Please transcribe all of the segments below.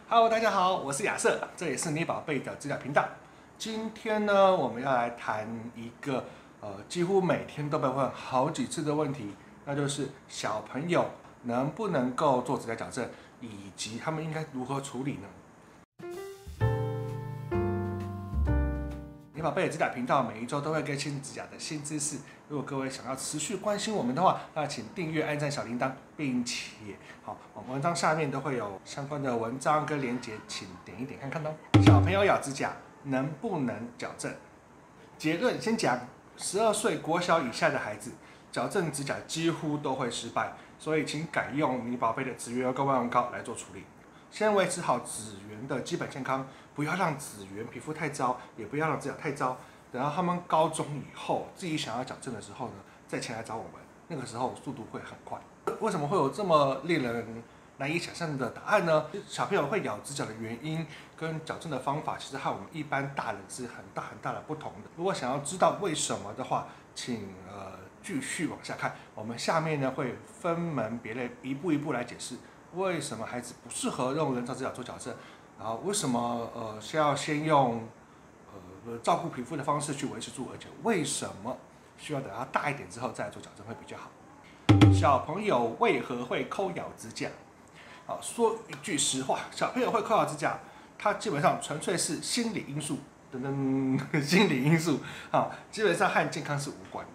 Hello，大家好，我是亚瑟，这也是你宝贝的指甲频道。今天呢，我们要来谈一个几乎每天都被问好几次的问题，那就是小朋友能不能够做指甲矫正，以及他们应该如何处理呢？你宝贝的指甲频道每一周都会更新指甲的新知识。如果各位想要持续关心我们的话，那请订阅、按赞小铃铛，并且我们文章下面都会有相关的文章跟连结，请点一点看看哦。小朋友咬指甲能不能矫正？结论先讲，12岁国小以下的孩子矫正指甲几乎都会失败，所以请改用你宝贝的指缘油跟万用膏来做处理。先维持好指缘的基本健康，不要让指缘皮肤太糟，也不要让指甲太糟。等到他们高中以后，自己想要矫正的时候呢，再前来找我们，那个时候速度会很快。为什么会有这么令人难以想象的答案呢？小朋友会咬指甲的原因跟矫正的方法，其实和我们一般大人是很大的不同的。如果想要知道为什么的话，请继续往下看。我们下面呢会分门别类，一步一步来解释为什么孩子不适合用人造指甲做矫正，然后为什么需要先用照顾皮肤的方式去维持住，而且为什么需要等到大一点之后再来做矫正会比较好。小朋友为何会抠咬指甲？好，说一句实话，小朋友会抠咬指甲，它基本上纯粹是心理因素，心理因素，基本上和健康是无关的。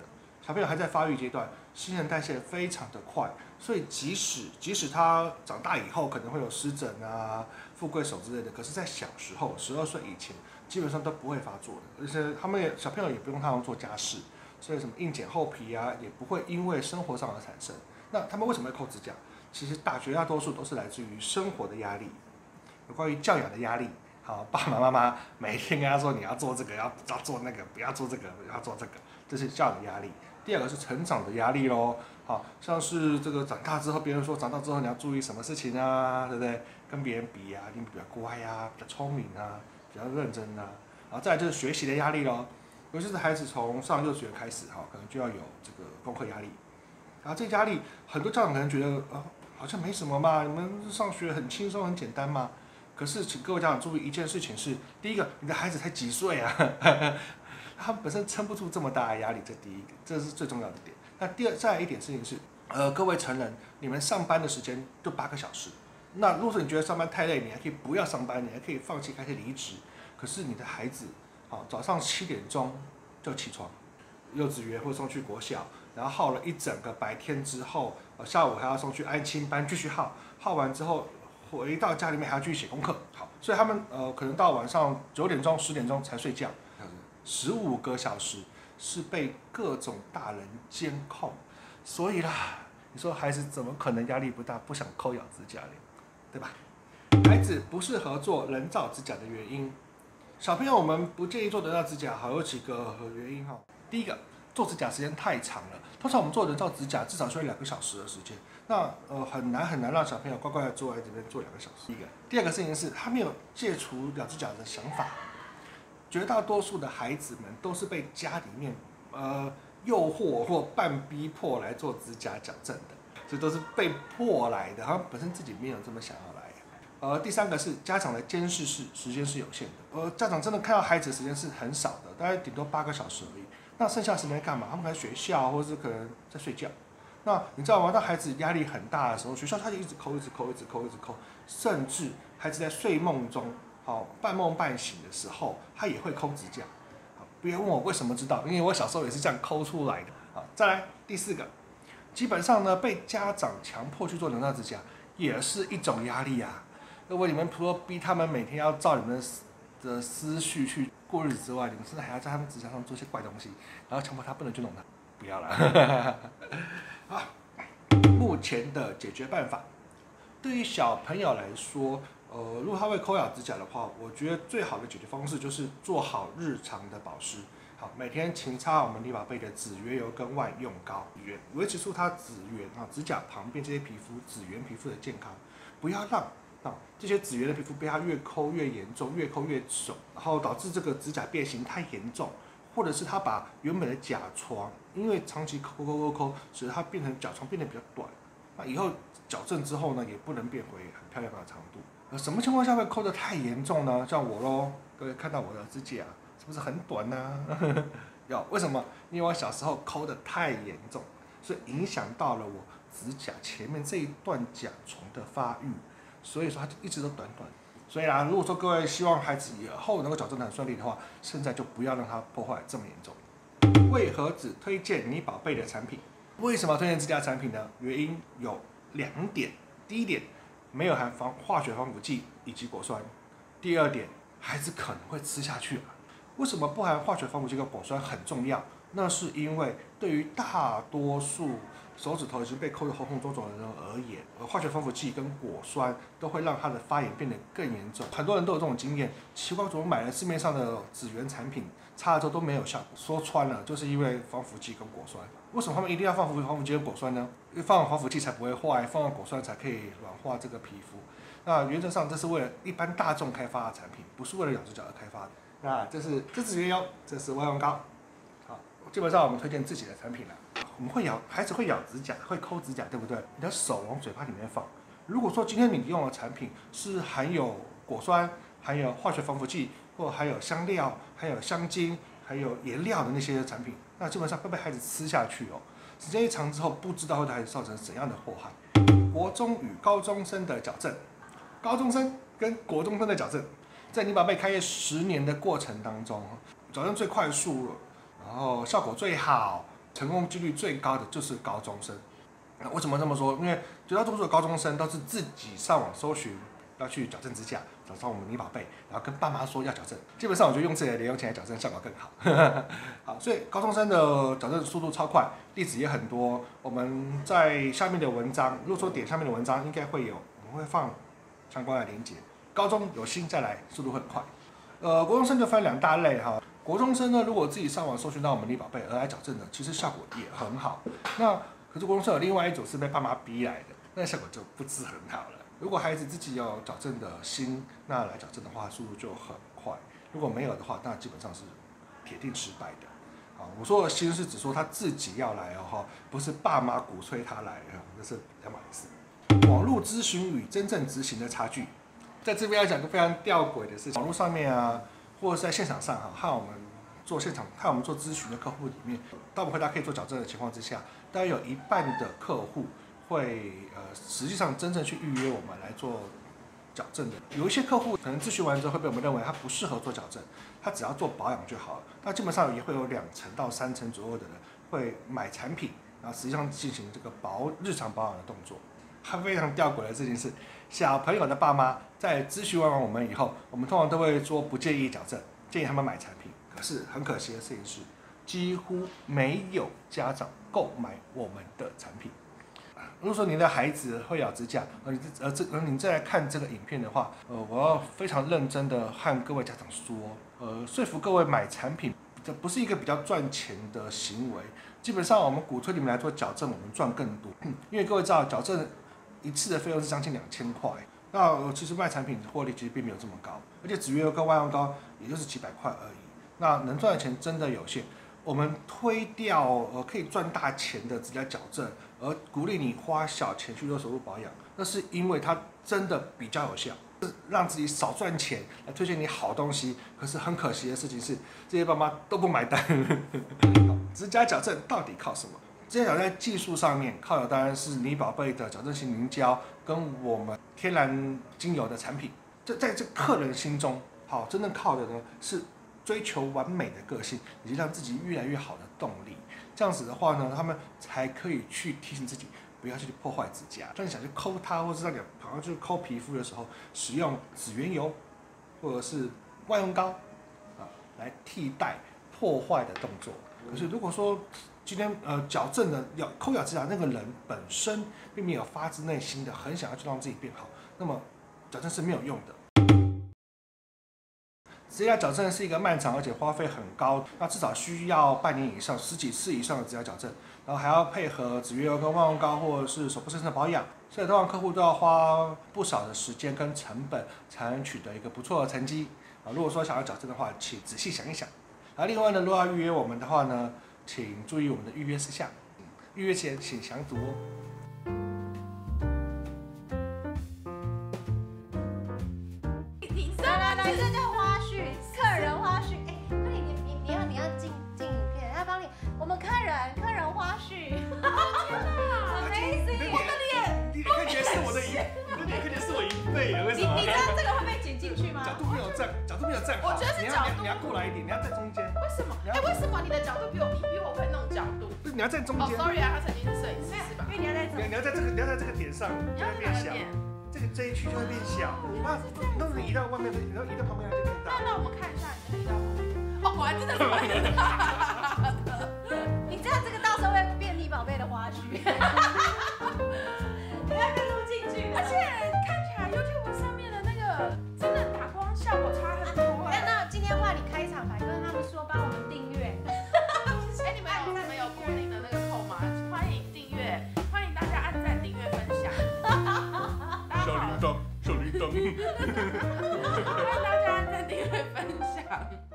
小朋友还在发育阶段，新陈代谢非常的快，所以即使他长大以后可能会有湿疹啊、富贵手之类的，可是，在小时候12岁以前，基本上都不会发作的，而且小朋友也不用他们做家事，所以什么硬剪厚皮啊，也不会因为生活上而产生。那他们为什么会抠指甲？其实绝大多数都是来自于生活的压力，有关于教养的压力。好，爸爸妈妈每天跟他说你要做这个，要做那个，不要做这个，不要做这个，这是教养的压力。第二个是成长的压力咯，好像是这个长大之后，别人说长大之后你要注意什么事情啊，对不对？跟别人比啊，你比较乖啊，比较聪明啊，比较认真啊。然后再来就是学习的压力咯，尤其是孩子从上幼稚园开始，可能就要有这个功课压力。然后这压力，很多家长可能觉得好像没什么嘛，你们上学很轻松很简单嘛。可是请各位家长注意一件事情是，第一个，你的孩子才几岁啊？他本身撑不住这么大的压力，这第一个，这是最重要的点。那再来一点事情是，各位成人，你们上班的时间就8个小时。那如果说你觉得上班太累，你还可以不要上班，你还可以放弃，还可以离职。可是你的孩子，早上7点钟就起床，幼稚园或送去国小，然后耗了一整个白天之后，下午还要送去安亲班继续耗完之后，回到家里面还要继续写功课。好，所以他们可能到晚上9点钟、10点钟才睡觉。15个小时是被各种大人监控，所以啦，你说孩子怎么可能压力不大，不想抠咬指甲呢？对吧？孩子不适合做人造指甲的原因，小朋友我们不建议做人造指甲，有几个原因哈。第一个，做指甲时间太长了，通常我们做人造指甲至少需要2个小时的时间，那很难让小朋友乖乖的坐在这边做2个小时。第二个事情是他没有戒除咬指甲的想法。绝大多数的孩子们都是被家里面诱惑或半逼迫来做指甲矫正的，所以都是被迫来的，他们本身自己没有这么想要来。第三个是家长的监视时间是有限的，家长真的看到孩子的时间是很少的，大概顶多8个小时而已。那剩下时间干嘛？他们在学校，或是可能在睡觉。那你知道吗？当孩子压力很大的时候，学校他就一直抠，甚至孩子在睡梦中。半梦半醒的时候，他也会抠指甲。不要问我为什么知道，因为我小时候也是这样抠出来的。再来第4个，基本上呢，被家长强迫去做人造指甲，也是一种压力啊。如果你们除了逼他们每天要照你们的思绪去过日子之外，你们甚至还要在他们指甲上做些怪东西，然后强迫他不能去弄它，不要了。好，目前的解决办法，对于小朋友来说。如果他会抠咬指甲的话，我觉得最好的解决方式就是做好日常的保湿。好，每天勤擦我们丽宝贝的指缘油跟万用膏，维持住它指甲旁边这些指缘皮肤的健康，不要让这些指缘的皮肤被它越抠越严重，越抠越肿，然后导致这个指甲变形太严重，或者是它把原本的甲床因为长期抠，使得它甲床变得比较短。那以后矫正之后呢，也不能变回很漂亮的长度。什么情况下会抠得太严重呢？像我咯，各位看到我的指甲是不是很短呢、为什么？因为我小时候抠得太严重，所以影响到了我指甲前面这一段甲虫的发育，所以说它就一直都短短。所以如果说各位希望孩子以后能够矫正得很顺利的话，现在就不要让它破坏这么严重。为何只推荐你宝贝的产品？为什么推荐这家产品呢？原因有2点。第一点，没有含化学防腐剂以及果酸。第二点，孩子可能会吃下去。为什么不含化学防腐剂跟果酸很重要？那是因为对于大多数手指头已经被抠得红红肿肿的人而言，化学防腐剂跟果酸都会让它的发炎变得更严重。很多人都有这种经验，奇怪怎么买了市面上的指缘产品，擦了之后都没有效果。说穿了，就是因为防腐剂跟果酸。为什么他们一定要放防腐剂跟果酸呢？因为放防腐剂才不会坏，放果酸才可以软化这个皮肤。那原则上这是为了一般大众开发的产品，不是为了咬指甲而开发的。那这是指缘油，这是外用膏。好，基本上我们推荐自己的产品了。我们孩子会咬指甲，会抠指甲，对不对？你的手往嘴巴里面放。如果说今天你用的产品是含有果酸、含有化学防腐剂，或含有香料、含有香精、还有颜料的那些产品，那基本上会被孩子吃下去哦。时间一长之后，不知道会对孩子造成怎样的祸害。国中与高中生的矫正，高中生跟国中生的矫正，在你宝贝开业10年的过程当中，矫正最快速，然后效果最好，成功几率最高的就是高中生。为什么这么说？因为绝大多数的高中生都是自己上网搜寻要去矫正指甲，找上我们你宝贝，然后跟爸妈说要矫正。基本上我觉得用自己的零用钱来矫正效果更好。好，所以高中生的矫正速度超快，例子也很多。我们在下面的文章，如果说点下面的文章，应该会有，我们会放相关的连结。高中有心再来，速度会很快。国中生就分2大类哈。国中生呢，如果自己上网搜寻到我们你宝贝而来矫正的，其实效果也很好。那可是国中生有另外一种是被爸妈逼来的，那效果就不是很好了。如果孩子自己有矫正的心，那来矫正的话，速度就很快；如果没有的话，那基本上是铁定失败的。好，我说的心是指说他自己要来哦，不是爸妈鼓吹他来，这是两码事。网络咨询与真正执行的差距，在这边要讲个非常吊诡的事情。网络上面或者是在现场上和我们做咨询的客户里面，当我们回答可以做矫正的情况之下，大概有1半的客户会实际上真正去预约我们来做矫正的。有一些客户可能咨询完之后会被我们认为他不适合做矫正，他只要做保养就好了。那基本上也会有2成到3成左右的人会买产品，然后实际上进行这个日常保养的动作。它非常吊诡的事情是，小朋友的爸妈在咨询完我们以后，我们通常都会说不建议矫正，建议他们买产品。可是很可惜的事情是，几乎没有家长购买我们的产品。如果说您的孩子会咬指甲，你再来看这个影片的话，我要非常认真的和各位家长说，说服各位买产品，这不是一个比较赚钱的行为。基本上我们鼓吹你们来做矫正，我们赚更多，因为各位知道矫正一次的费用是将近2000块。那其实卖产品获利其实并没有这么高，而且指缘油跟外用膏也就是几百块而已。那能赚的钱真的有限。我们推掉可以赚大钱的指甲矫正，而鼓励你花小钱去做手术保养，那是因为它真的比较有效，让自己少赚钱来推荐你好东西。可是很可惜的事情是，这些爸妈都不买单。指甲矫正到底靠什么？指甲矫正在技术上面靠的当然是你宝贝的矫正型凝胶跟我们天然精油的产品。在这客人心中，真正靠的呢是追求完美的个性，以及让自己越来越好的动力。这样子的话呢，他们才可以去提醒自己不要去破坏指甲。当你想去抠它，或是让你跑上去抠皮肤的时候，使用指缘油或者是外用膏来替代破坏的动作。可是如果说今天矫正的抠咬指甲那个人本身并没有发自内心的很想要去让自己变好，那么矫正是没有用的。指甲矫正是一个漫长而且花费很高，那至少需要半年以上、10几次以上的指甲矫正，然后还要配合指缘油跟外用膏或者是手部深层保养，所以通常客户都要花不少的时间跟成本才能取得一个不错的成绩。如果说想要矫正的话，请仔细想一想。另外呢，如果要预约我们的话呢，请注意我们的预约事项，预约前请详读哦。花絮。Amazing！ 我的脸，你看起来是我的一，你的脸看起来是我一倍，为什么？你知道这个会被剪进去吗？角度没有站好。我觉得是角度。你要过来一点，你要在中间。为什么？为什么你的角度比我会弄角度？不是，你要在中间。Sorry 啊，他曾经是摄影师是吧？因为你要在你要在这个点上，就会变小。这一区就会变小。啊，那你移到外面，然后移到旁边就变大。那我们看一下你的移到旁边。哦，果然真的是蛮大的。你知道这个到时候会便利宝贝的花絮，你要被录进去。而且看起来 YouTube 上面的那个真的打光效果差很多。那今天换你开场白，跟他们说帮我们订阅。你们有固定的那个扣吗？欢迎订阅，欢迎大家按赞、订阅、分享。小铃铛。欢迎大家按赞、订阅、分享。